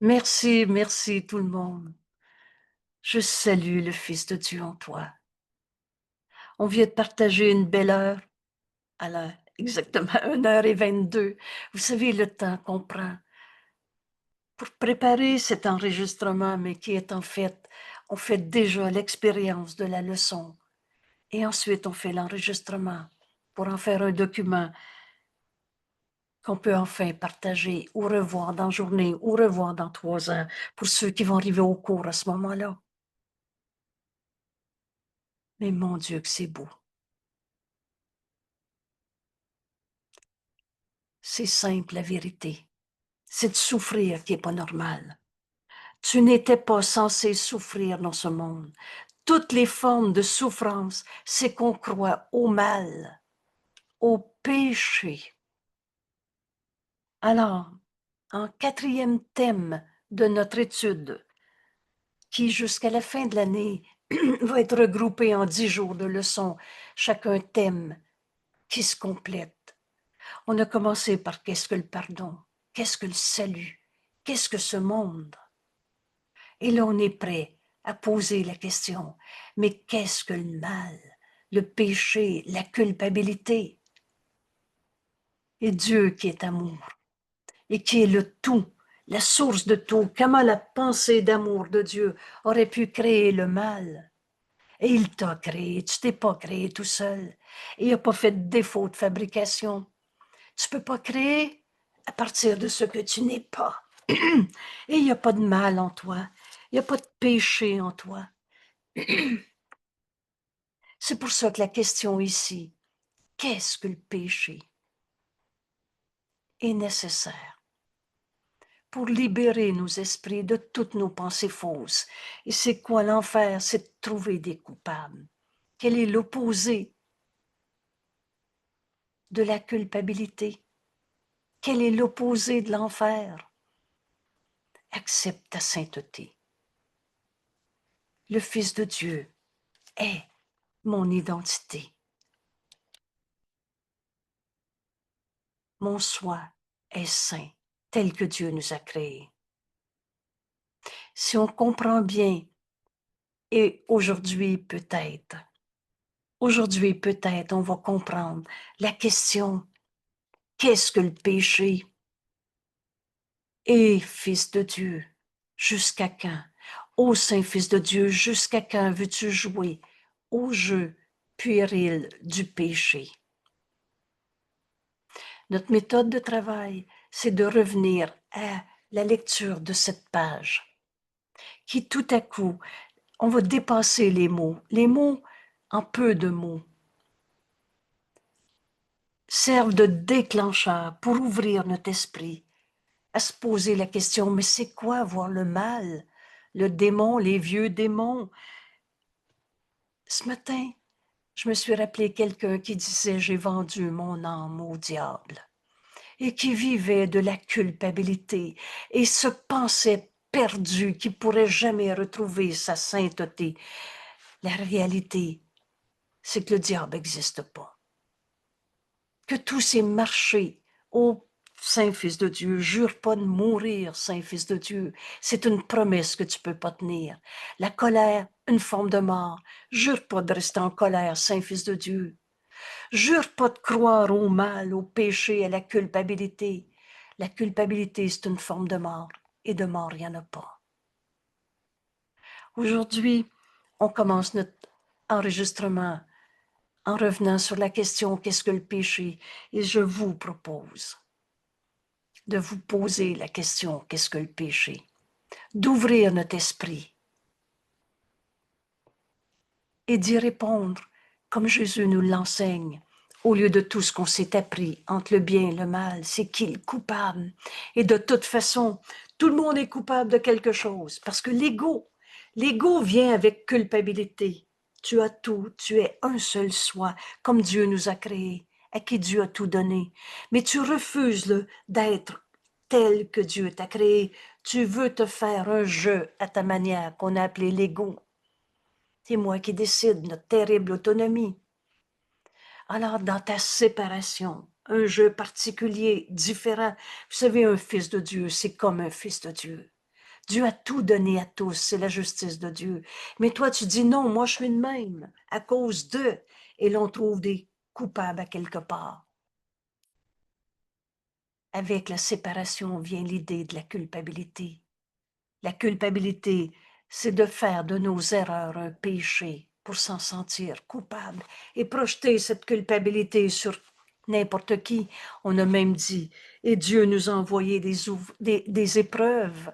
Merci, merci tout le monde. Je salue le Fils de Dieu en toi. On vient de partager une belle heure, exactement 1h22. Vous savez le temps qu'on prend pour préparer cet enregistrement, mais qui est en fait, on fait déjà l'expérience de la leçon. Et ensuite, on fait l'enregistrement pour en faire un document qu'on peut enfin partager ou revoir dans la journée ou revoir dans 3 ans pour ceux qui vont arriver au cours à ce moment-là. Mais mon Dieu que c'est beau. C'est simple, la vérité. C'est de souffrir qui n'est pas normal. Tu n'étais pas censé souffrir dans ce monde. Toutes les formes de souffrance, c'est qu'on croit au mal, au péché. Alors, en 4e thème de notre étude, qui jusqu'à la fin de l'année va être regroupé en 10 jours de leçons, chacun thème qui se complète. On a commencé par qu'est-ce que le pardon, qu'est-ce que le salut, qu'est-ce que ce monde. Et là, on est prêt à poser la question, mais qu'est-ce que le mal, le péché, la culpabilité? Et Dieu qui est amour, et qui est le tout, la source de tout, comment la pensée d'amour de Dieu aurait pu créer le mal? Et il t'a créé, tu t'es pas créé tout seul. Et il n'a pas fait de défaut de fabrication. Tu peux pas créer à partir de ce que tu n'es pas. Et il n'y a pas de mal en toi. Il n'y a pas de péché en toi. C'est pour ça que la question ici, qu'est-ce que le péché, est nécessaire pour libérer nos esprits de toutes nos pensées fausses. Et c'est quoi l'enfer? C'est de trouver des coupables. Quel est l'opposé de la culpabilité? Quel est l'opposé de l'enfer? Accepte ta sainteté. Le Fils de Dieu est mon identité. Mon soi est saint, tel que Dieu nous a créés. Si on comprend bien, et aujourd'hui peut-être on va comprendre la question, qu'est-ce que le péché? Et Fils de Dieu, jusqu'à quand? Ô Saint-Fils de Dieu, jusqu'à quand veux-tu jouer au jeu puéril du péché? Notre méthode de travail, c'est de revenir à la lecture de cette page, qui tout à coup, on va dépasser les mots. Les mots, en peu de mots, servent de déclencheur pour ouvrir notre esprit, à se poser la question, mais c'est quoi voir le mal, le démon, les vieux démons? Ce matin, je me suis rappelé quelqu'un qui disait, j'ai vendu mon âme au diable, et qui vivait de la culpabilité et se pensait perdu, qui pourrait jamais retrouver sa sainteté. La réalité, c'est que le diable n'existe pas. Que tous ces marchés, ô Saint-Fils de Dieu, jure pas de mourir, Saint-Fils de Dieu. C'est une promesse que tu peux pas tenir. La colère, une forme de mort. Jure pas de rester en colère, Saint-Fils de Dieu. Jure pas de croire au mal, au péché, à la culpabilité. La culpabilité, c'est une forme de mort. Et de mort, il n'y en a pas. Aujourd'hui, on commence notre enregistrement en revenant sur la question qu'est-ce que le péché? Et je vous propose de vous poser la question qu'est-ce que le péché? D'ouvrir notre esprit et d'y répondre comme Jésus nous l'enseigne. Au lieu de tout ce qu'on s'est appris entre le bien et le mal, c'est qui le coupable? Et de toute façon, tout le monde est coupable de quelque chose parce que l'ego vient avec culpabilité. Tu as tout, tu es un seul soi, comme Dieu nous a créés, à qui Dieu a tout donné. Mais tu refuses d'être tel que Dieu t'a créé. Tu veux te faire un jeu à ta manière qu'on a appelé l'ego. C'est moi qui décide, notre terrible autonomie. Alors, dans ta séparation, un jeu particulier, différent. Vous savez, un fils de Dieu, c'est comme un fils de Dieu. Dieu a tout donné à tous, c'est la justice de Dieu. Mais toi, tu dis non, moi je suis de même, à cause d'eux. Et l'on trouve des coupables à quelque part. Avec la séparation vient l'idée de la culpabilité. La culpabilité, c'est de faire de nos erreurs un péché pour s'en sentir coupable et projeter cette culpabilité sur n'importe qui. On a même dit, et Dieu nous a envoyé des épreuves.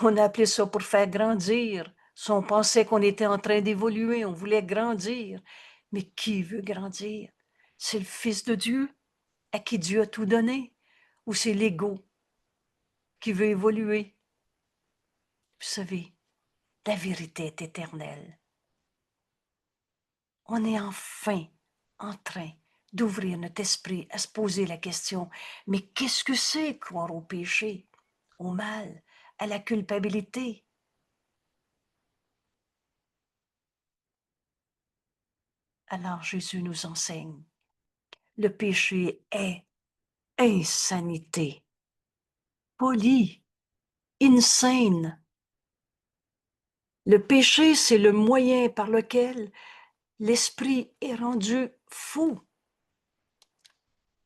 On a appelé ça pour faire grandir. Si on pensait qu'on était en train d'évoluer, on voulait grandir. Mais qui veut grandir? C'est le Fils de Dieu à qui Dieu a tout donné? Ou c'est l'ego qui veut évoluer? Vous savez, la vérité est éternelle. On est enfin en train d'ouvrir notre esprit à se poser la question, mais qu'est-ce que c'est croire au péché, au mal, à la culpabilité? Alors Jésus nous enseigne, le péché est insanité, folie, insane. Le péché, c'est le moyen par lequel l'esprit est rendu fou.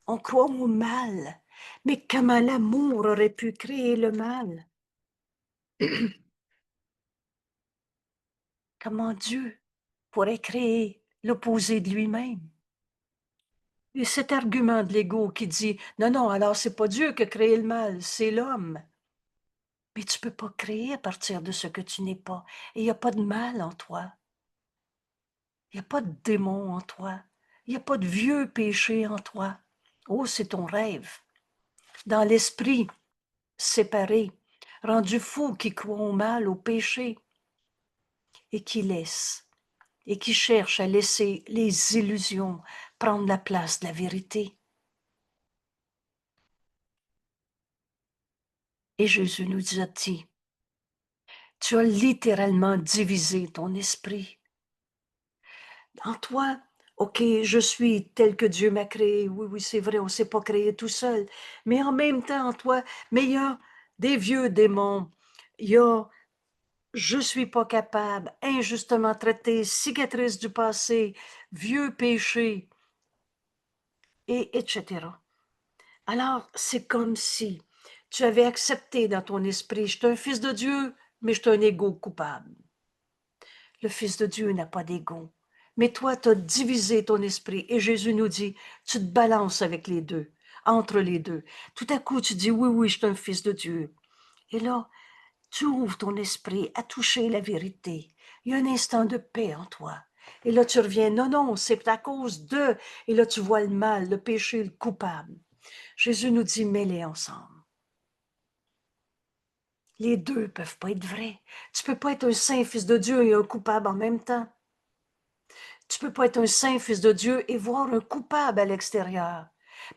On croit au mal, mais comment l'amour aurait pu créer le mal? Comment Dieu pourrait créer l'opposé de lui-même? Et cet argument de l'ego qui dit, non, non, alors c'est pas Dieu qui a créé le mal, c'est l'homme. Mais tu peux pas créer à partir de ce que tu n'es pas. Et il n'y a pas de mal en toi. Il n'y a pas de démon en toi. Il n'y a pas de vieux péché en toi. Oh, c'est ton rêve. Dans l'esprit séparé, rendu fou qui croit au mal, au péché, et qui laisse, et qui cherche à laisser les illusions prendre la place de la vérité. Et Jésus nous a dit, tu as littéralement divisé ton esprit. En toi, ok, je suis tel que Dieu m'a créé. Oui, oui, c'est vrai, on ne s'est pas créé tout seul. Mais en même temps, en toi, mais il y a des vieux démons. Il y a je suis pas capable, injustement traité, cicatrice du passé, vieux péché, et etc. Alors, c'est comme si tu avais accepté dans ton esprit, je suis un fils de Dieu, mais je suis un égo coupable. Le Fils de Dieu n'a pas d'ego. Mais toi, tu as divisé ton esprit. Et Jésus nous dit, tu te balances avec les deux, entre les deux. Tout à coup, tu dis, oui, oui, je suis un fils de Dieu. Et là, tu ouvres ton esprit à toucher la vérité. Il y a un instant de paix en toi. Et là, tu reviens, non, non, c'est à cause de... Et là, tu vois le mal, le péché, le coupable. Jésus nous dit, mets-les ensemble. Les deux ne peuvent pas être vrais. Tu ne peux pas être un saint fils de Dieu et un coupable en même temps. Tu ne peux pas être un saint fils de Dieu et voir un coupable à l'extérieur.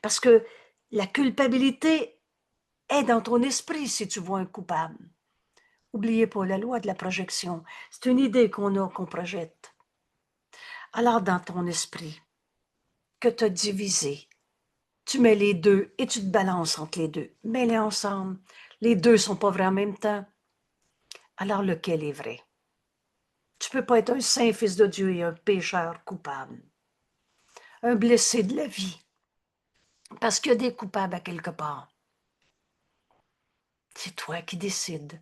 Parce que la culpabilité est dans ton esprit si tu vois un coupable. N'oubliez pas la loi de la projection. C'est une idée qu'on a, qu'on projette. Alors dans ton esprit, que tu as divisé, tu mets les deux et tu te balances entre les deux. Mets-les ensemble. Les deux ne sont pas vrais en même temps. Alors lequel est vrai? Tu ne peux pas être un saint fils de Dieu et un pécheur coupable. Un blessé de la vie. Parce qu'il y a des coupables à quelque part. C'est toi qui décides.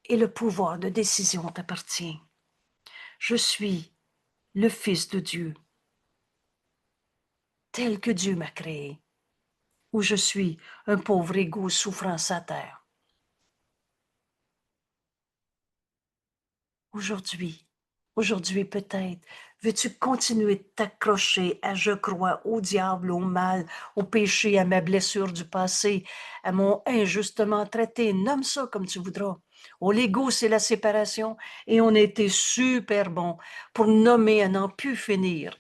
Et le pouvoir de décision t'appartient. Je suis le Fils de Dieu, tel que Dieu m'a créé, ou je suis un pauvre égo souffrant sa terre. Aujourd'hui peut-être, veux-tu continuer de t'accrocher à je crois au diable, au mal, au péché, à ma blessure du passé, à mon injustement traité, nomme ça comme tu voudras. Au l'ego, c'est la séparation et on a été super bon pour nommer à n'en plus finir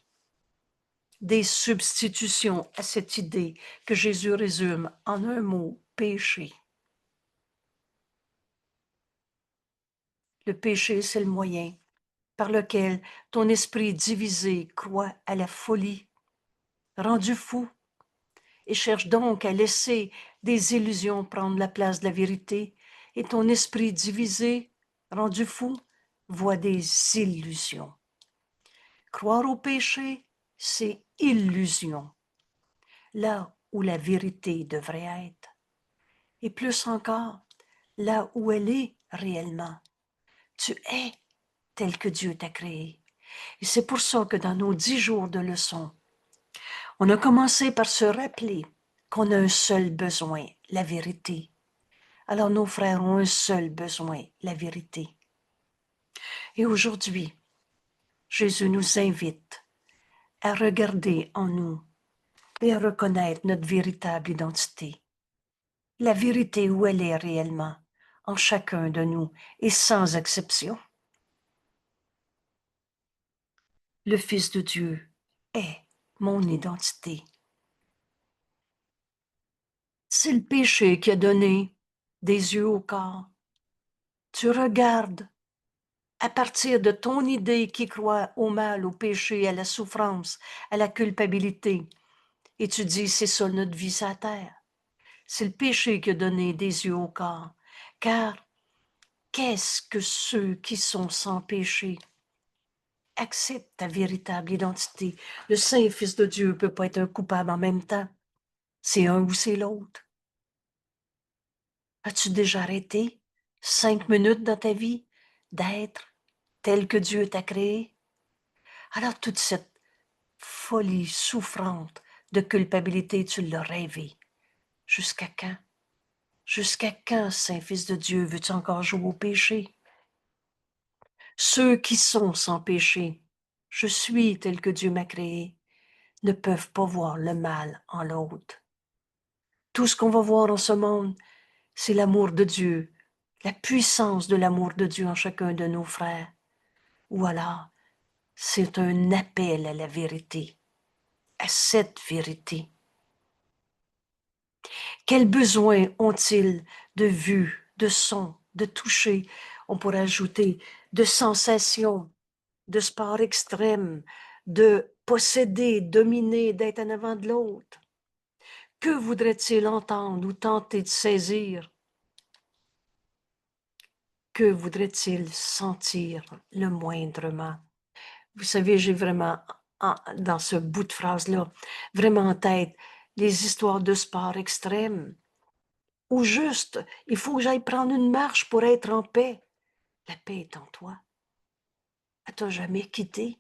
des substitutions à cette idée que Jésus résume en un mot, péché. Le péché, c'est le moyen par lequel ton esprit divisé croit à la folie, rendu fou, et cherche donc à laisser des illusions prendre la place de la vérité, et ton esprit divisé, rendu fou, voit des illusions. Croire au péché, c'est illusion, là où la vérité devrait être. Et plus encore, là où elle est réellement. Tu es tel que Dieu t'a créé. Et c'est pour ça que dans nos 10 jours de leçon, on a commencé par se rappeler qu'on a un seul besoin, la vérité. Alors nos frères ont un seul besoin, la vérité. Et aujourd'hui, Jésus nous invite à regarder en nous et à reconnaître notre véritable identité. La vérité où elle est réellement, en chacun de nous et sans exception. Le Fils de Dieu est mon identité. C'est le péché qui a donné des yeux au corps. Tu regardes à partir de ton idée qui croit au mal, au péché, à la souffrance, à la culpabilité. Et tu dis, c'est ça notre vie sur la terre. C'est le péché qui a donné des yeux au corps. Car qu'est-ce que ceux qui sont sans péché? Accepte ta véritable identité. Le Saint Fils de Dieu ne peut pas être un coupable en même temps. C'est un ou c'est l'autre. As-tu déjà arrêté 5 minutes dans ta vie d'être tel que Dieu t'a créé? Alors toute cette folie souffrante de culpabilité, tu l'as rêvé. Jusqu'à quand? Jusqu'à quand, Saint-Fils de Dieu, veux-tu encore jouer au péché? Ceux qui sont sans péché, je suis tel que Dieu m'a créé, ne peuvent pas voir le mal en l'autre. Tout ce qu'on va voir en ce monde, c'est l'amour de Dieu, la puissance de l'amour de Dieu en chacun de nos frères. Ou alors, c'est un appel à la vérité, à cette vérité. Quels besoins ont-ils de vue, de son, de toucher, on pourrait ajouter, de sensations, de sport extrême, de posséder, dominer, d'être en avant de l'autre? Que voudrait-il entendre ou tenter de saisir? Que voudrait-il sentir le moindrement? Vous savez, j'ai vraiment, dans ce bout de phrase-là, vraiment en tête les histoires de sport extrême, ou juste, il faut que j'aille prendre une marche pour être en paix. La paix est en toi. As-tu jamais quitté?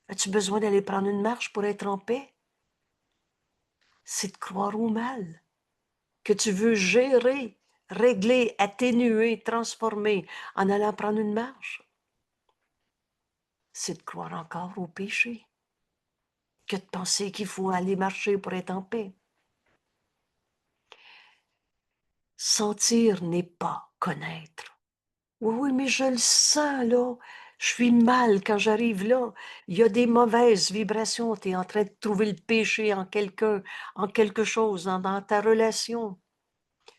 As-tu besoin d'aller prendre une marche pour être en paix? C'est de croire au mal, que tu veux gérer, régler, atténuer, transformer en allant prendre une marche. C'est de croire encore au péché, que de penser qu'il faut aller marcher pour être en paix. Sentir n'est pas connaître. Oui, oui, mais je le sens, là. Je suis mal quand j'arrive là. Il y a des mauvaises vibrations. Tu es en train de trouver le péché en quelqu'un, en quelque chose, dans ta relation.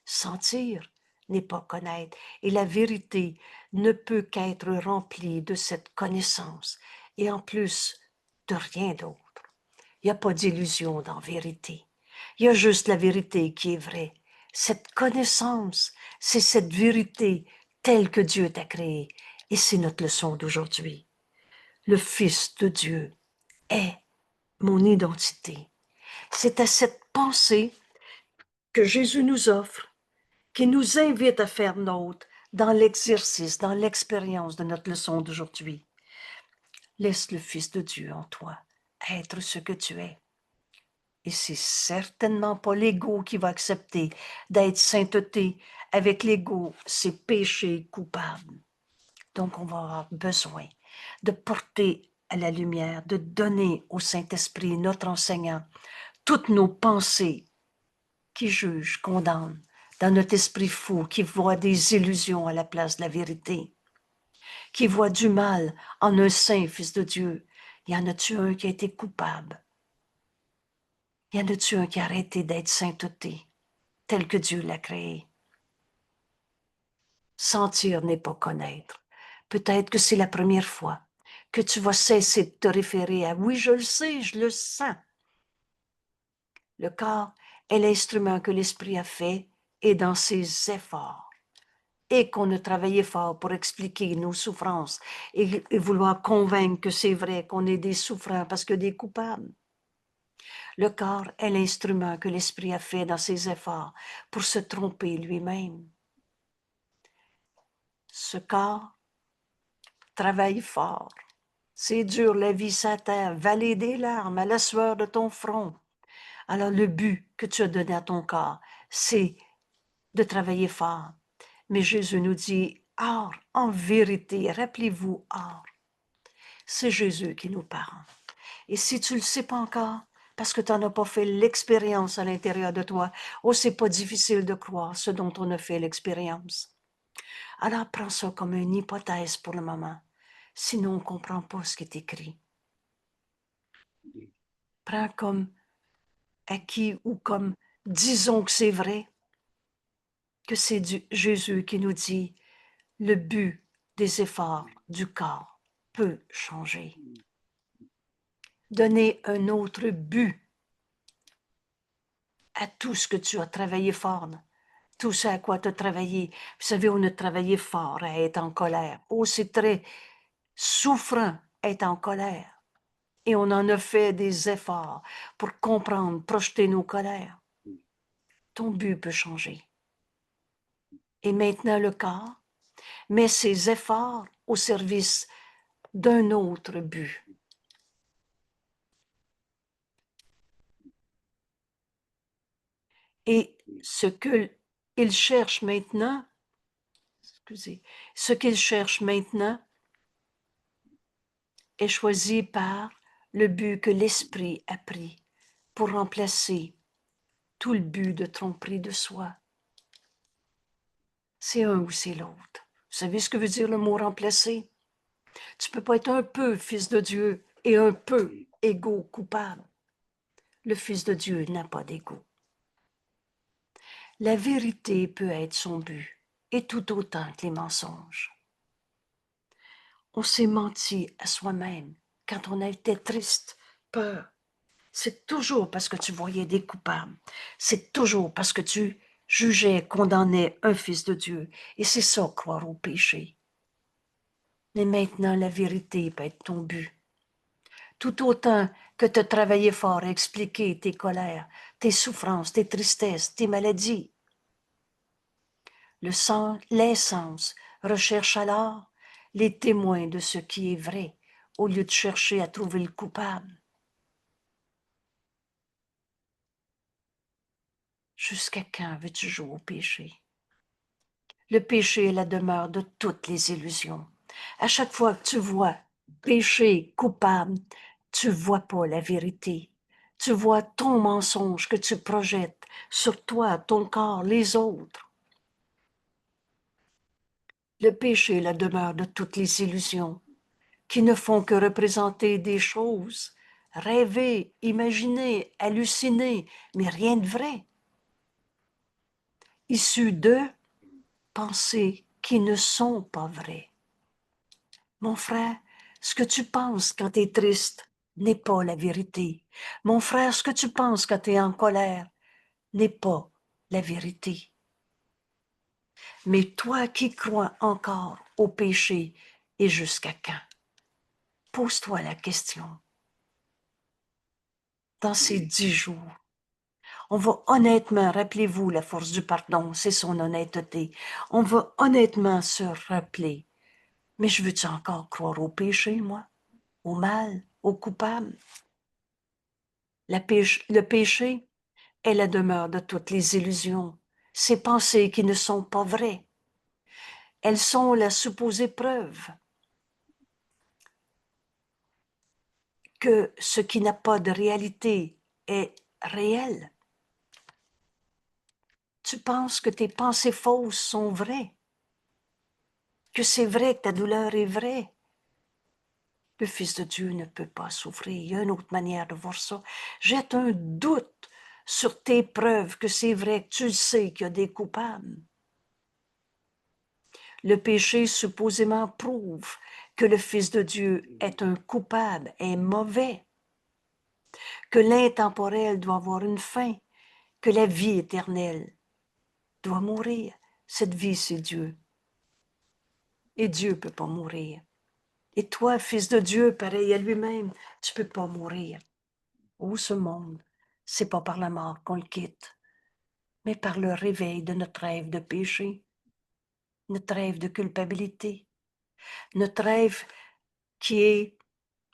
Sentir n'est pas connaître. Et la vérité ne peut qu'être remplie de cette connaissance. Et en plus, de rien d'autre. Il n'y a pas d'illusion dans la vérité. Il y a juste la vérité qui est vraie. Cette connaissance, c'est cette vérité telle que Dieu t'a créée. Et c'est notre leçon d'aujourd'hui. Le Fils de Dieu est mon identité. C'est à cette pensée que Jésus nous offre, qui nous invite à faire nôtre dans l'exercice, dans l'expérience de notre leçon d'aujourd'hui. Laisse le Fils de Dieu en toi être ce que tu es. Et c'est certainement pas l'ego qui va accepter d'être sainteté. Avec l'ego, c'est péché coupable. Donc, on va avoir besoin de porter à la lumière, de donner au Saint-Esprit, notre enseignant, toutes nos pensées qui jugent, condamnent, dans notre esprit fou, qui voit des illusions à la place de la vérité, qui voit du mal en un saint Fils de Dieu. Y en a-tu un qui a été coupable? Y en a-tu un qui a arrêté d'être sainteté, tel que Dieu l'a créé? Sentir n'est pas connaître. Peut-être que c'est la première fois que tu vas cesser de te référer à « oui, je le sais, je le sens ». Le corps est l'instrument que l'esprit a fait et dans ses efforts. Et qu'on a travaillé fort pour expliquer nos souffrances et vouloir convaincre que c'est vrai qu'on est des souffrants parce que des coupables. Le corps est l'instrument que l'esprit a fait dans ses efforts pour se tromper lui-même. Ce corps travaille fort. C'est dur la vie sur terre, vallée des larmes, à la sueur de ton front. Alors le but que tu as donné à ton corps, c'est de travailler fort. Mais Jésus nous dit, or, en vérité, rappelez-vous, or, c'est Jésus qui nous parle. Et si tu ne le sais pas encore, parce que tu n'en as pas fait l'expérience à l'intérieur de toi, oh, c'est pas difficile de croire ce dont on a fait l'expérience. Alors prends ça comme une hypothèse pour le moment. Sinon, on ne comprend pas ce qui est écrit. Prends comme acquis ou comme disons que c'est vrai, que c'est Jésus qui nous dit le but des efforts du corps peut changer. Donner un autre but à tout ce que tu as travaillé fort, tout ce à quoi tu as travaillé. Vous savez, on a travaillé fort à être en colère. Oh, c'est très souffrant être en colère. Et on en a fait des efforts pour comprendre, projeter nos colères. Ton but peut changer. Et maintenant, le corps met ses efforts au service d'un autre but. Et ce qu'il cherche maintenant, ce qu'il cherche maintenant est choisi par le but que l'esprit a pris pour remplacer tout le but de tromperie de soi. C'est un ou c'est l'autre. Vous savez ce que veut dire le mot remplacer? Tu ne peux pas être un peu fils de Dieu et un peu égaux coupable. Le fils de Dieu n'a pas d'ego. La vérité peut être son but, et tout autant que les mensonges. On s'est menti à soi-même quand on a été triste, peur. C'est toujours parce que tu voyais des coupables. C'est toujours parce que tu jugeais, condamnais un fils de Dieu. Et c'est ça, croire au péché. Mais maintenant, la vérité peut être ton but. Tout autant que tu as travaillé fort à expliquer tes colères, tes souffrances, tes tristesses, tes maladies. Les sens recherchent alors les témoins de ce qui est vrai, au lieu de chercher à trouver le coupable. Jusqu'à quand veux-tu jouer au péché? Le péché est la demeure de toutes les illusions. À chaque fois que tu vois péché, coupable, tu ne vois pas la vérité. Tu vois ton mensonge que tu projettes sur toi, ton corps, les autres. Le péché est la demeure de toutes les illusions qui ne font que représenter des choses, rêver, imaginer, halluciner, mais rien de vrai. Issues de pensées qui ne sont pas vraies. Mon frère, ce que tu penses quand tu es triste n'est pas la vérité. Mon frère, ce que tu penses quand tu es en colère n'est pas la vérité. Mais toi qui crois encore au péché, et jusqu'à quand? Pose-toi la question. Dans ces 10 jours, on va honnêtement, rappelez-vous la force du pardon, c'est son honnêteté. On va honnêtement se rappeler. Mais je veux-tu encore croire au péché, moi? Au mal? Au coupable? Le péché est la demeure de toutes les illusions, ces pensées qui ne sont pas vraies. Elles sont la supposée preuve que ce qui n'a pas de réalité est réel. Tu penses que tes pensées fausses sont vraies, que c'est vrai que ta douleur est vraie. Le Fils de Dieu ne peut pas souffrir. Il y a une autre manière de voir ça. Jette un doute sur tes preuves que c'est vrai que tu sais qu'il y a des coupables. Le péché supposément prouve que le Fils de Dieu est un coupable, est mauvais. que l'intemporel doit avoir une fin, que la vie éternelle doit mourir. Cette vie, c'est Dieu. Et Dieu ne peut pas mourir. Et toi, fils de Dieu, pareil à lui-même, tu ne peux pas mourir. Oh, ce monde, c'est pas par la mort qu'on le quitte, mais par le réveil de notre rêve de péché, notre rêve de culpabilité, notre rêve qui est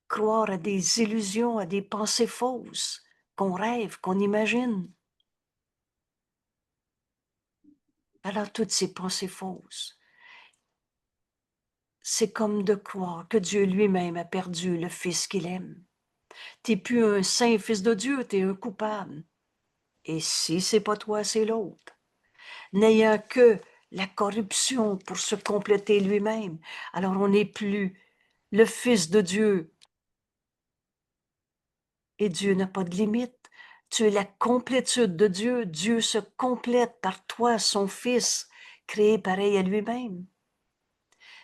croire à des illusions, à des pensées fausses, qu'on rêve, qu'on imagine. Alors, toutes ces pensées fausses, c'est comme de croire que Dieu lui-même a perdu le Fils qu'il aime. Tu n'es plus un saint fils de Dieu, tu es un coupable. Et si c'est pas toi, c'est l'autre. N'ayant que la corruption pour se compléter lui-même, alors on n'est plus le Fils de Dieu. Et Dieu n'a pas de limite. Tu es la complétude de Dieu. Dieu se complète par toi, son Fils, créé pareil à lui-même.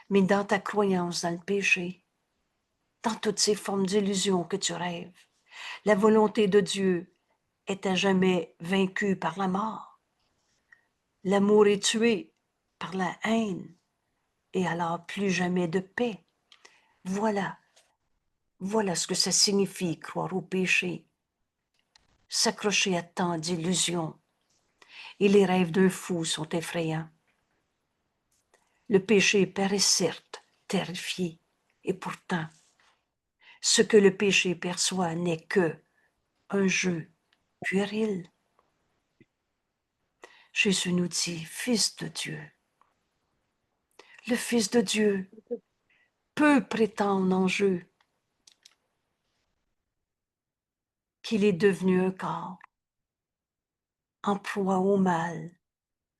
Mais dans ta croyance dans le péché, dans toutes ces formes d'illusions que tu rêves, la volonté de Dieu est à jamais vaincue par la mort. L'amour est tué par la haine, et alors plus jamais de paix. Voilà ce que ça signifie croire au péché, s'accrocher à tant d'illusions. Et les rêves d'un fou sont effrayants. Le péché paraît certes terrifié, et pourtant, ce que le péché perçoit n'est que un jeu puéril. Jésus nous dit, Fils de Dieu. Le Fils de Dieu peut prétendre en jeu qu'il est devenu un corps, en proie au mal.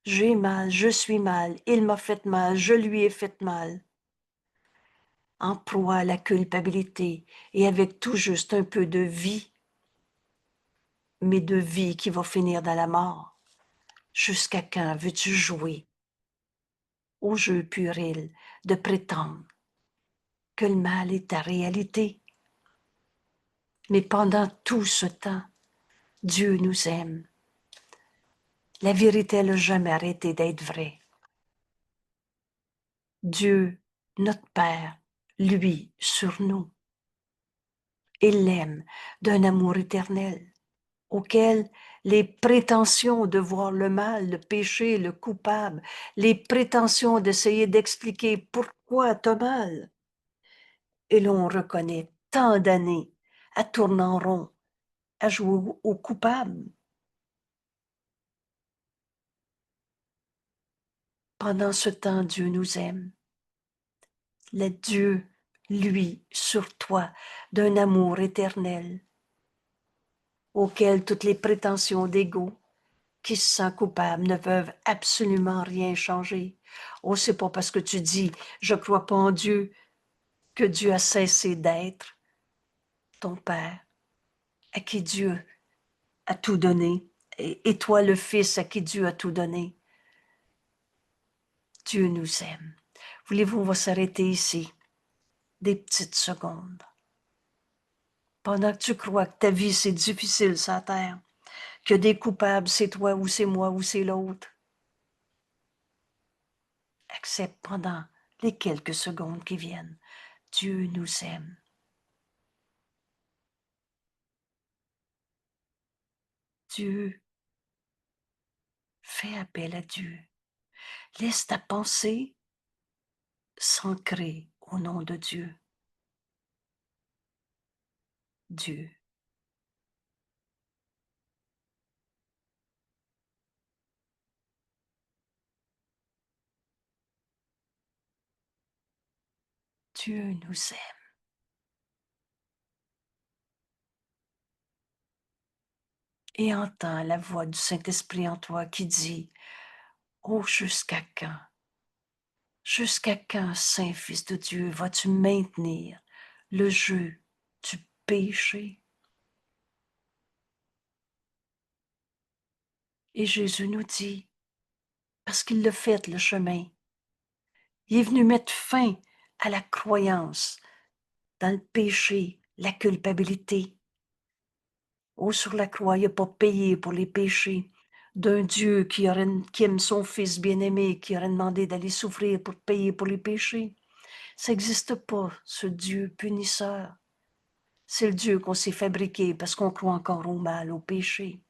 J'ai mal, je suis mal, il m'a fait mal, je lui ai fait mal. En proie à la culpabilité et avec tout juste un peu de vie, mais de vie qui va finir dans la mort. Jusqu'à quand veux-tu jouer au jeu puéril de prétendre que le mal est ta réalité? Mais pendant tout ce temps, Dieu nous aime. La vérité n'a jamais arrêté d'être vraie. Dieu, notre Père, lui, sur nous. Il l'aime d'un amour éternel, auquel les prétentions de voir le mal, le péché, le coupable, les prétentions d'essayer d'expliquer pourquoi t'as mal, et l'on reconnaît tant d'années à tourner en rond, à jouer au coupable. Pendant ce temps, Dieu nous aime. Le Dieu, lui, sur toi, d'un amour éternel, auquel toutes les prétentions d'ego qui se sent coupable ne peuvent absolument rien changer. Oh, c'est pas parce que tu dis « je crois pas en Dieu » que Dieu a cessé d'être ton Père, à qui Dieu a tout donné, et toi le Fils à qui Dieu a tout donné. Dieu nous aime. Voulez-vous, on va s'arrêter ici, des petites secondes. Pendant que tu crois que ta vie c'est difficile sur la terre, que des coupables c'est toi ou c'est moi ou c'est l'autre, accepte pendant les quelques secondes qui viennent. Dieu nous aime. Dieu, fais appel à Dieu. Laisse ta pensée s'ancrer au nom de Dieu. Dieu. Dieu nous aime. Et entends la voix du Saint-Esprit en toi qui dit, « Oh, jusqu'à quand? Jusqu'à quand, Saint Fils de Dieu, vas-tu maintenir le jeu du péché? » Et Jésus nous dit, parce qu'il l'a fait le chemin, il est venu mettre fin à la croyance dans le péché, la culpabilité. Oh, sur la croix, il n'a pas payé pour les péchés d'un Dieu qui aime son Fils bien-aimé, qui aurait demandé d'aller souffrir pour payer pour les péchés. Ça n'existe pas, ce Dieu punisseur. C'est le Dieu qu'on s'est fabriqué parce qu'on croit encore au mal, au péché.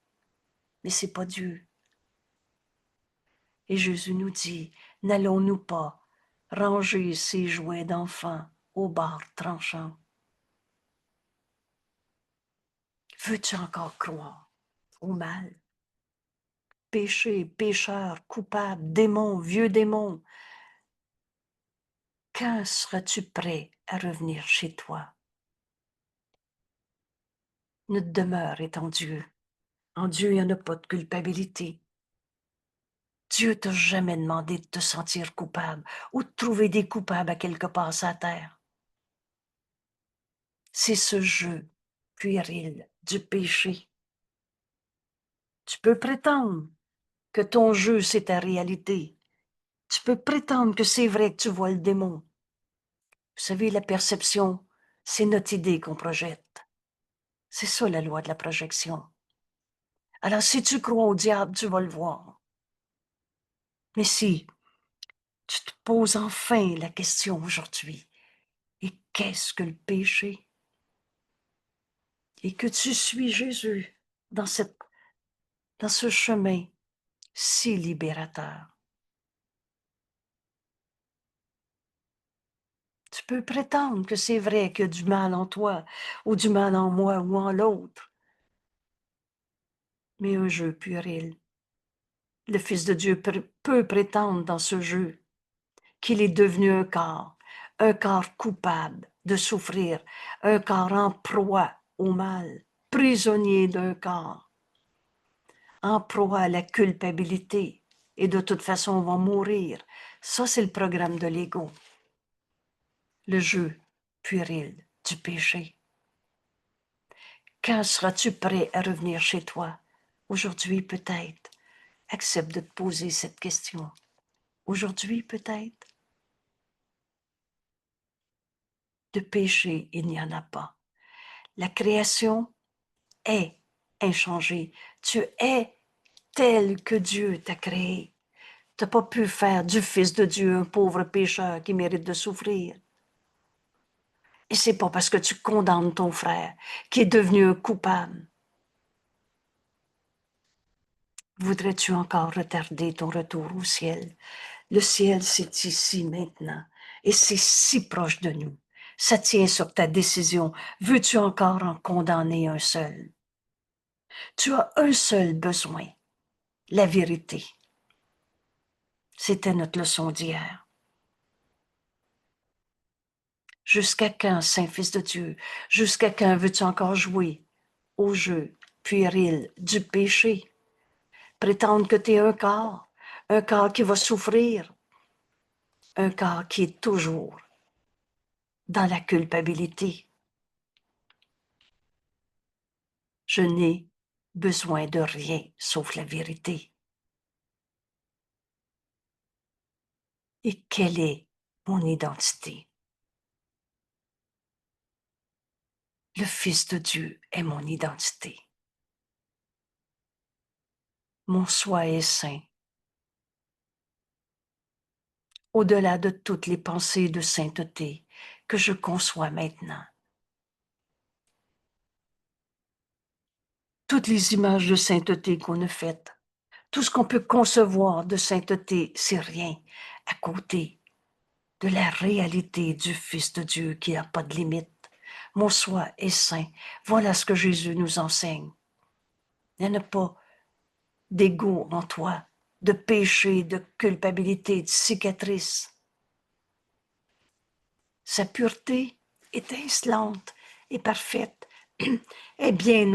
Mais c'est pas Dieu. Et Jésus nous dit, n'allons-nous pas ranger ces jouets d'enfants au bar tranchant? Veux-tu encore croire au mal? Péché, pécheur, coupable, démon, vieux démon, quand seras-tu prêt à revenir chez toi? Notre demeure est en Dieu. En Dieu, il n'y en a pas de culpabilité. Dieu t'a jamais demandé de te sentir coupable ou de trouver des coupables à quelque part sur la terre. C'est ce jeu puéril du péché. Tu peux prétendre que ton jeu, c'est ta réalité. Tu peux prétendre que c'est vrai que tu vois le démon. Vous savez, la perception, c'est notre idée qu'on projette. C'est ça la loi de la projection. Alors, si tu crois au diable, tu vas le voir. Mais si tu te poses enfin la question aujourd'hui, et qu'est-ce que le péché? Et que tu suis Jésus dans ce chemin si libérateur. Tu peux prétendre que c'est vrai qu'il y a du mal en toi, ou du mal en moi, ou en l'autre. Mais un jeu puéril. Le Fils de Dieu peut prétendre dans ce jeu qu'il est devenu un corps coupable de souffrir, un corps en proie au mal, prisonnier d'un corps, en proie à la culpabilité. Et de toute façon, on va mourir. Ça, c'est le programme de l'ego. Le jeu puéril du péché. Quand seras-tu prêt à revenir chez toi? Aujourd'hui, peut-être. Accepte de te poser cette question. Aujourd'hui, peut-être. De péché, il n'y en a pas. La création est inchangée. Tu es tel que Dieu t'a créé. Tu n'as pas pu faire du Fils de Dieu un pauvre pécheur qui mérite de souffrir. Et c'est pas parce que tu condamnes ton frère qui est devenu un coupable. Voudrais-tu encore retarder ton retour au ciel? Le ciel, c'est ici maintenant. Et c'est si proche de nous. Ça tient sur ta décision. Veux-tu encore en condamner un seul? Tu as un seul besoin, la vérité. C'était notre leçon d'hier. Jusqu'à quand, Saint-Fils de Dieu? Jusqu'à quand veux-tu encore jouer au jeu puéril du péché? Prétendre que tu es un corps qui va souffrir, un corps qui est toujours dans la culpabilité. Je n'ai besoin de rien sauf la vérité. Et quelle est mon identité? Le Fils de Dieu est mon identité. Mon soi est saint. Au-delà de toutes les pensées de sainteté que je conçois maintenant. Toutes les images de sainteté qu'on a faites, tout ce qu'on peut concevoir de sainteté, c'est rien à côté de la réalité du Fils de Dieu qui n'a pas de limite. Mon soi est saint. Voilà ce que Jésus nous enseigne. Il n'y en a pas d'ego en toi, de péché, de culpabilité, de cicatrice. Sa pureté étincelante et parfaite est bien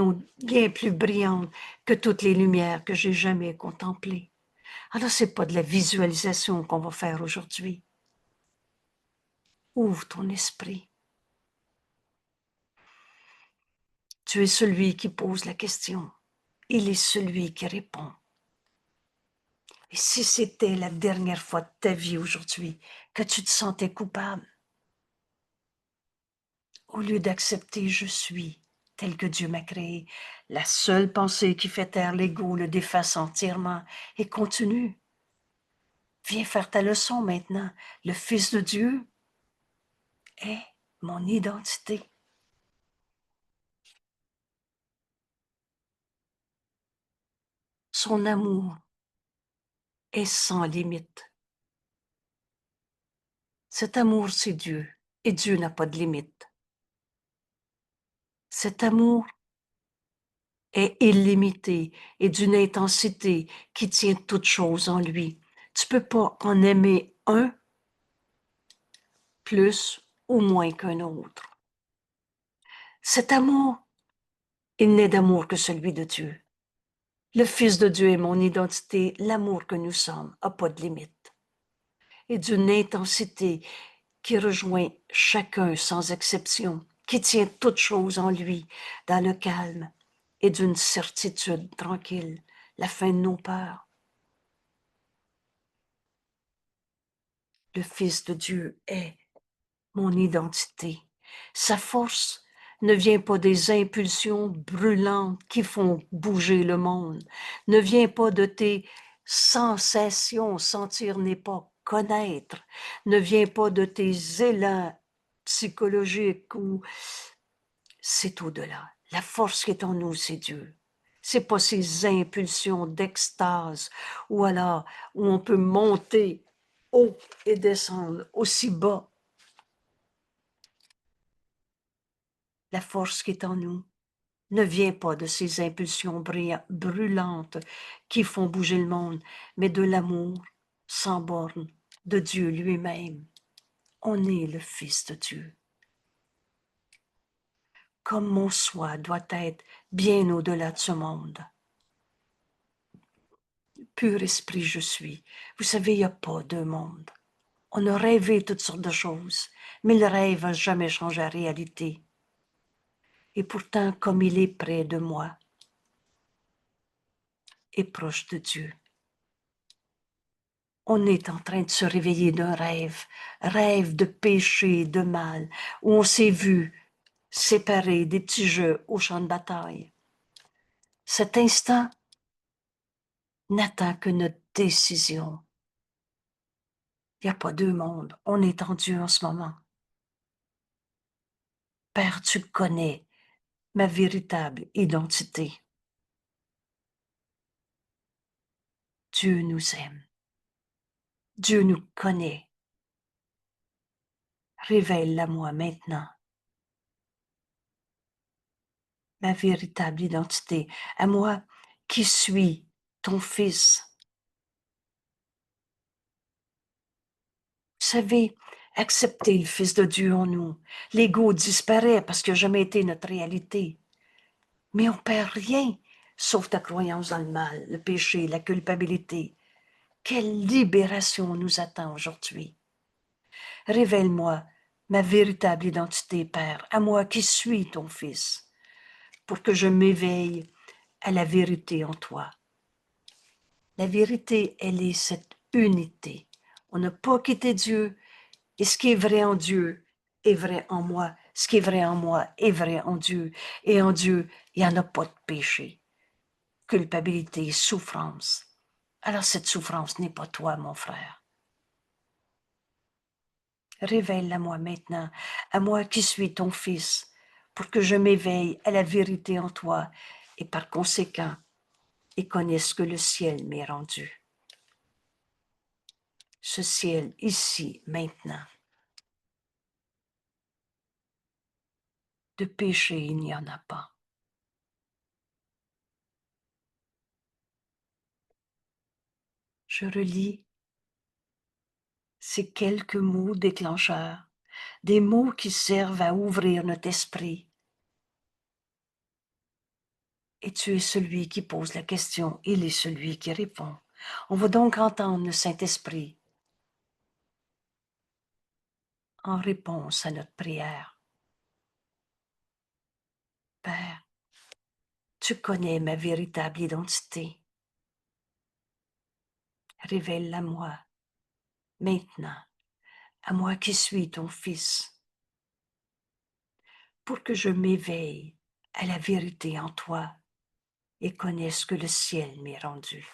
plus brillante que toutes les lumières que j'ai jamais contemplées. Alors, c'est pas de la visualisation qu'on va faire aujourd'hui. Ouvre ton esprit. Tu es celui qui pose la question. Il est celui qui répond. Et si c'était la dernière fois de ta vie aujourd'hui que tu te sentais coupable, au lieu d'accepter je suis tel que Dieu m'a créé. La seule pensée qui fait taire l'ego le déface entièrement et continue. Viens faire ta leçon maintenant. Le Fils de Dieu est mon identité. Son amour est sans limite. Cet amour, c'est Dieu, et Dieu n'a pas de limite. Cet amour est illimité et d'une intensité qui tient toute chose en lui. Tu peux pas en aimer un plus ou moins qu'un autre. Cet amour, il n'est d'amour que celui de Dieu. Le Fils de Dieu est mon identité, l'amour que nous sommes n'a pas de limite. Et d'une intensité qui rejoint chacun sans exception, qui tient toute chose en lui, dans le calme et d'une certitude tranquille, la fin de nos peurs. Le Fils de Dieu est mon identité. Sa force ne vient pas des impulsions brûlantes qui font bouger le monde, ne vient pas de tes sensations, sentir n'est pas connaître, ne vient pas de tes élans psychologiques ou c'est au-delà. La force qui est en nous, c'est Dieu. C'est pas ces impulsions d'extase ou alors où on peut monter haut et descendre aussi bas. La force qui est en nous ne vient pas de ces impulsions brûlantes qui font bouger le monde, mais de l'amour sans borne de Dieu lui-même. On est le Fils de Dieu. Comme mon soi doit être bien au-delà de ce monde. Pur esprit je suis. Vous savez, il n'y a pas deux mondes. On a rêvé toutes sortes de choses, mais le rêve n'a jamais changé la réalité. Et pourtant, comme il est près de moi et proche de Dieu, on est en train de se réveiller d'un rêve, rêve de péché, de mal, où on s'est vu séparés des petits jeux au champ de bataille. Cet instant n'attend que notre décision. Il n'y a pas deux mondes, on est en Dieu en ce moment. Père, tu connais ma véritable identité. Dieu nous aime. Dieu nous connaît. Révèle-la moi maintenant. Ma véritable identité. À moi qui suis ton fils. Vous savez, accepter le Fils de Dieu en nous. L'ego disparaît parce qu'il n'a jamais été notre réalité. Mais on perd rien, sauf ta croyance dans le mal, le péché, la culpabilité. Quelle libération nous attend aujourd'hui. Révèle-moi ma véritable identité, Père, à moi qui suis ton Fils, pour que je m'éveille à la vérité en toi. La vérité, elle est cette unité. On n'a pas quitté Dieu, et ce qui est vrai en Dieu est vrai en moi. Ce qui est vrai en moi est vrai en Dieu. Et en Dieu, il n'y en a pas de péché, culpabilité, souffrance. Alors cette souffrance n'est pas toi, mon frère. Révèle-la moi maintenant, à moi qui suis ton Fils, pour que je m'éveille à la vérité en toi et par conséquent, et connaisse que le ciel m'est rendu. Ce ciel ici, maintenant. De péché, il n'y en a pas. Je relis ces quelques mots déclencheurs, des mots qui servent à ouvrir notre esprit. Et tu es celui qui pose la question, il est celui qui répond. On va donc entendre le Saint-Esprit en réponse à notre prière. Père, tu connais ma véritable identité. Révèle-la moi, maintenant, à moi qui suis ton Fils, pour que je m'éveille à la vérité en toi et connais ce que le ciel m'est rendu.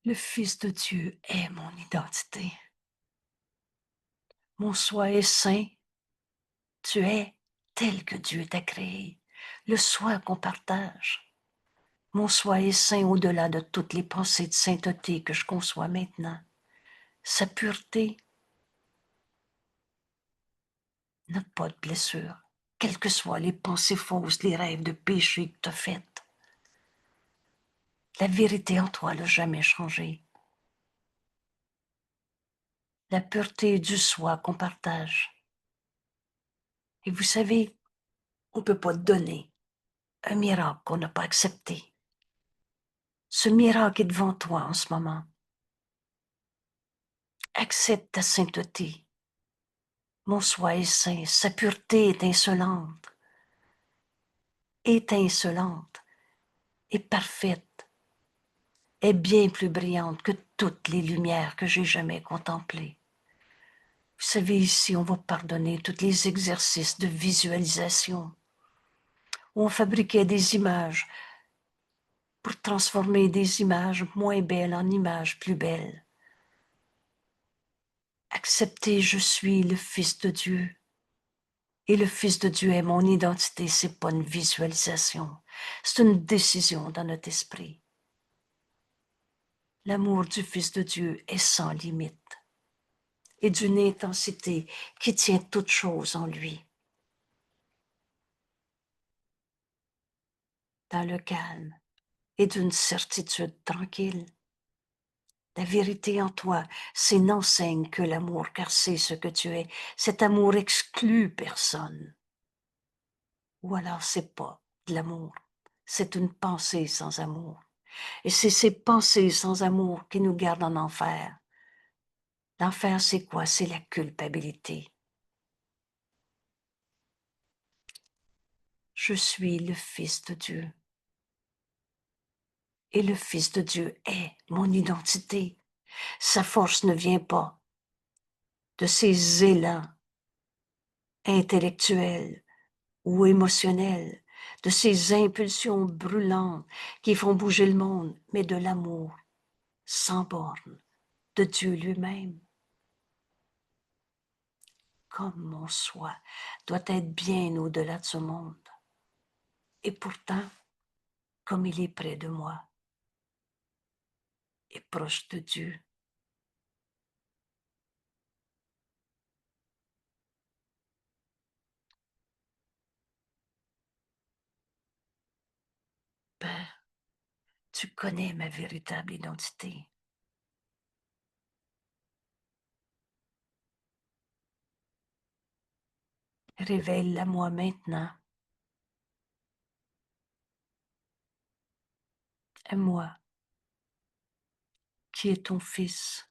Le Fils de Dieu est mon identité. Mon soi est saint. Tu es tel que Dieu t'a créé. Le soi qu'on partage. Mon soi est saint au-delà de toutes les pensées de sainteté que je conçois maintenant. Sa pureté n'a pas de blessure, quelles que soient les pensées fausses, les rêves de péché que tu as faits. La vérité en toi n'a jamais changé. La pureté du soi qu'on partage. Et vous savez, on ne peut pas donner un miracle qu'on n'a pas accepté. Ce miracle est devant toi en ce moment. Accepte ta sainteté. Mon soi est saint, sa pureté est étincelante et parfaite, est bien plus brillante que toutes les lumières que j'ai jamais contemplées. Vous savez, ici, on va pardonner tous les exercices de visualisation où on fabriquait des images pour transformer des images moins belles en images plus belles. Accepter, je suis le Fils de Dieu. Et le Fils de Dieu est mon identité, c'est pas une visualisation, c'est une décision dans notre esprit. L'amour du Fils de Dieu est sans limite et d'une intensité qui tient toute chose en lui. Dans le calme et d'une certitude tranquille. La vérité en toi, c'est n'enseigne que l'amour, car c'est ce que tu es. Cet amour exclut personne. Ou alors c'est pas de l'amour, c'est une pensée sans amour. Et c'est ces pensées sans amour qui nous gardent en enfer. L'enfer, c'est quoi? C'est la culpabilité. Je suis le Fils de Dieu. Et le Fils de Dieu est mon identité. Sa force ne vient pas de ses élans intellectuels ou émotionnels, de ses impulsions brûlantes qui font bouger le monde, mais de l'amour sans borne de Dieu lui-même. Comme mon soi doit être bien au-delà de ce monde. Et pourtant, comme il est près de moi et proche de Dieu, Père, tu connais ma véritable identité. Révèle-la moi maintenant, à moi, qui est ton Fils,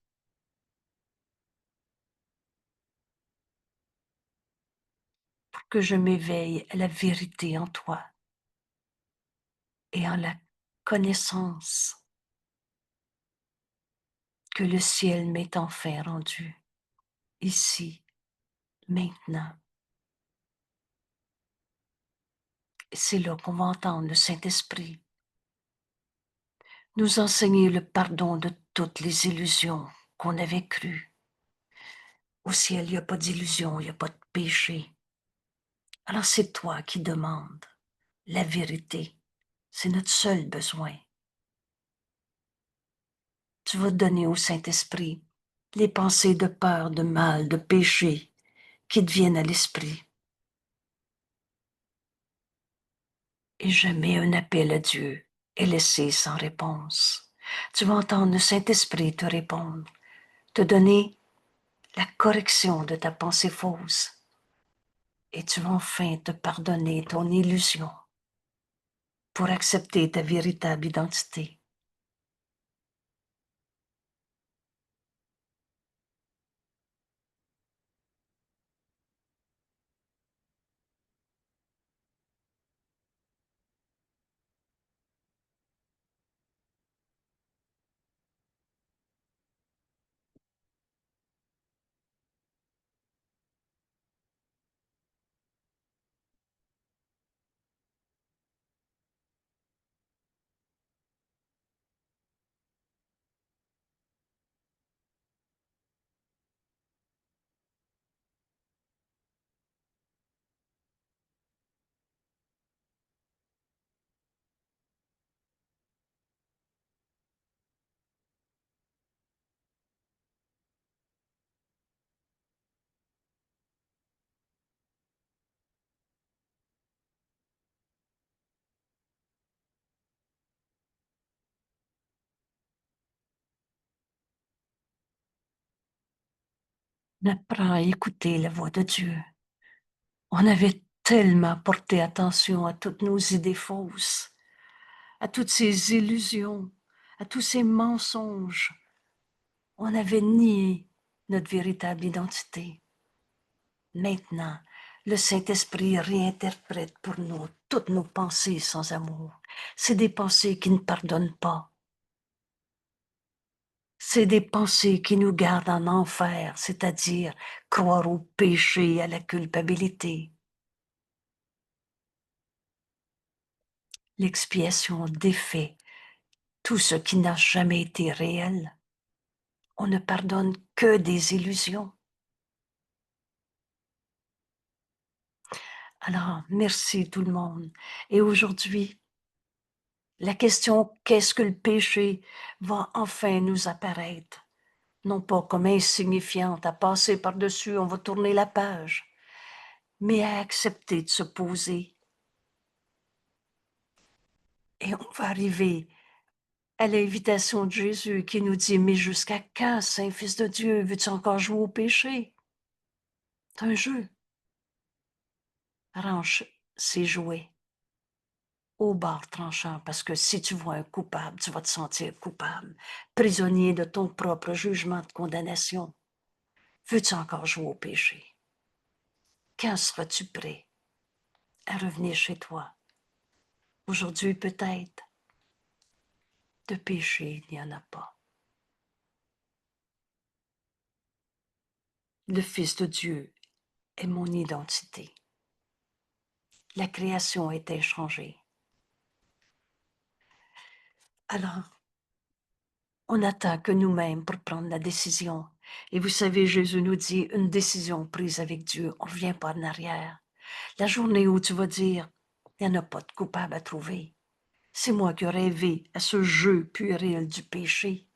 pour que je m'éveille à la vérité en toi et en la connaissance que le ciel m'est enfin rendu, ici, maintenant. Et c'est là qu'on va entendre le Saint-Esprit nous enseigner le pardon de toutes les illusions qu'on avait crues. Au ciel, il n'y a pas d'illusion, il n'y a pas de péché. Alors c'est toi qui demandes la vérité. C'est notre seul besoin. Tu vas donner au Saint-Esprit les pensées de peur, de mal, de péché qui te viennent à l'esprit. Et jamais un appel à Dieu est laissé sans réponse. Tu vas entendre le Saint-Esprit te répondre, te donner la correction de ta pensée fausse. et tu vas enfin te pardonner ton illusion pour accepter ta véritable identité. Apprends à écouter la voix de Dieu. On avait tellement porté attention à toutes nos idées fausses, à toutes ces illusions, à tous ces mensonges. On avait nié notre véritable identité. Maintenant, le Saint-Esprit réinterprète pour nous toutes nos pensées sans amour. C'est des pensées qui ne pardonnent pas. C'est des pensées qui nous gardent en enfer, c'est-à-dire croire au péché et à la culpabilité. L'expiation défait tout ce qui n'a jamais été réel. On ne pardonne que des illusions. Alors, merci tout le monde. Et aujourd'hui, la question qu'est-ce que le péché va enfin nous apparaître, non pas comme insignifiante à passer par-dessus, on va tourner la page, mais à accepter de se poser. Et on va arriver à l'invitation de Jésus qui nous dit, mais jusqu'à quand, Saint-Fils de Dieu, veux-tu encore jouer au péché? C'est un jeu. Range ses jouets au bar tranchant, parce que si tu vois un coupable, tu vas te sentir coupable, prisonnier de ton propre jugement de condamnation. Veux-tu encore jouer au péché? Quand seras-tu prêt à revenir chez toi? Aujourd'hui peut-être, de péché, il n'y en a pas. Le Fils de Dieu est mon identité. La création est inchangée. Alors, on attend que nous-mêmes pour prendre la décision. Et vous savez, Jésus nous dit, une décision prise avec Dieu, on ne revient pas en arrière. La journée où tu vas dire, il n'y en a pas de coupable à trouver. C'est moi qui ai rêvé à ce jeu puéril du péché.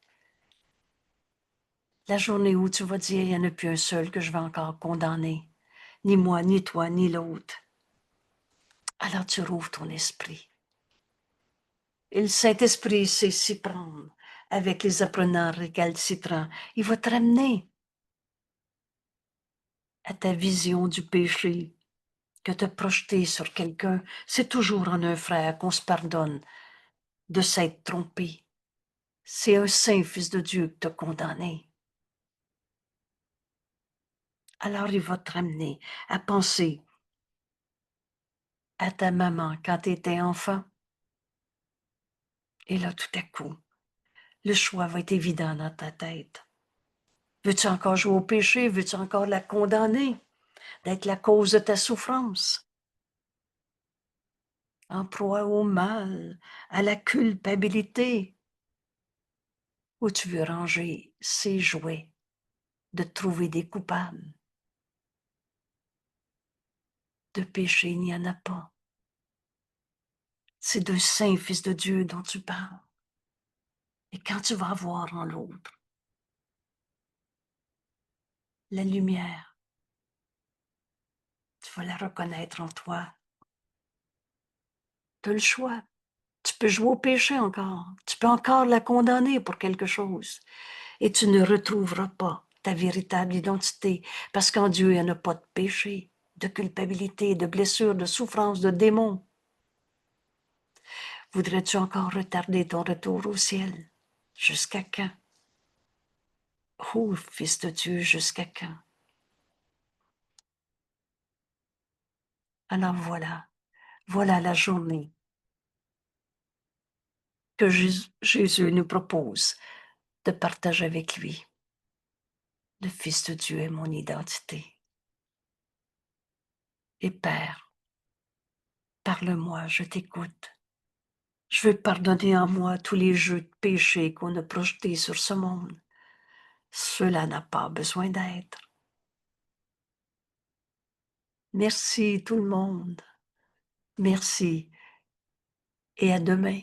La journée où tu vas dire, il n'y en a plus un seul que je vais encore condamner. Ni moi, ni toi, ni l'autre. Alors tu rouvres ton esprit. Et le Saint-Esprit sait s'y prendre avec les apprenants récalcitrants. Il va te ramener à ta vision du péché que te projeter sur quelqu'un. C'est toujours en un frère qu'on se pardonne de s'être trompé. C'est un saint fils de Dieu qui t'a condamné. Alors il va te ramener à penser à ta maman quand tu étais enfant. Et là, tout à coup, le choix va être évident dans ta tête. Veux-tu encore jouer au péché? Veux-tu encore la condamner d'être la cause de ta souffrance? En proie au mal, à la culpabilité, ou tu veux ranger ses jouets, de trouver des coupables? De péché, il n'y en a pas. C'est de saint Fils de Dieu dont tu parles. Et quand tu vas voir en l'autre la lumière, tu vas la reconnaître en toi. Tu as le choix. Tu peux jouer au péché encore. Tu peux encore la condamner pour quelque chose. Et tu ne retrouveras pas ta véritable identité. Parce qu'en Dieu, il n'y en a pas de péché. de culpabilité, de blessures, de souffrances, de démons. Voudrais-tu encore retarder ton retour au ciel? Jusqu'à quand? Oh, Fils de Dieu, jusqu'à quand? Alors voilà la journée que Jésus nous propose de partager avec lui. Le Fils de Dieu est mon identité. Et Père, parle-moi, je t'écoute. Je veux pardonner en moi tous les jeux de péché qu'on a projetés sur ce monde. Cela n'a pas besoin d'être. Merci tout le monde. Merci et à demain.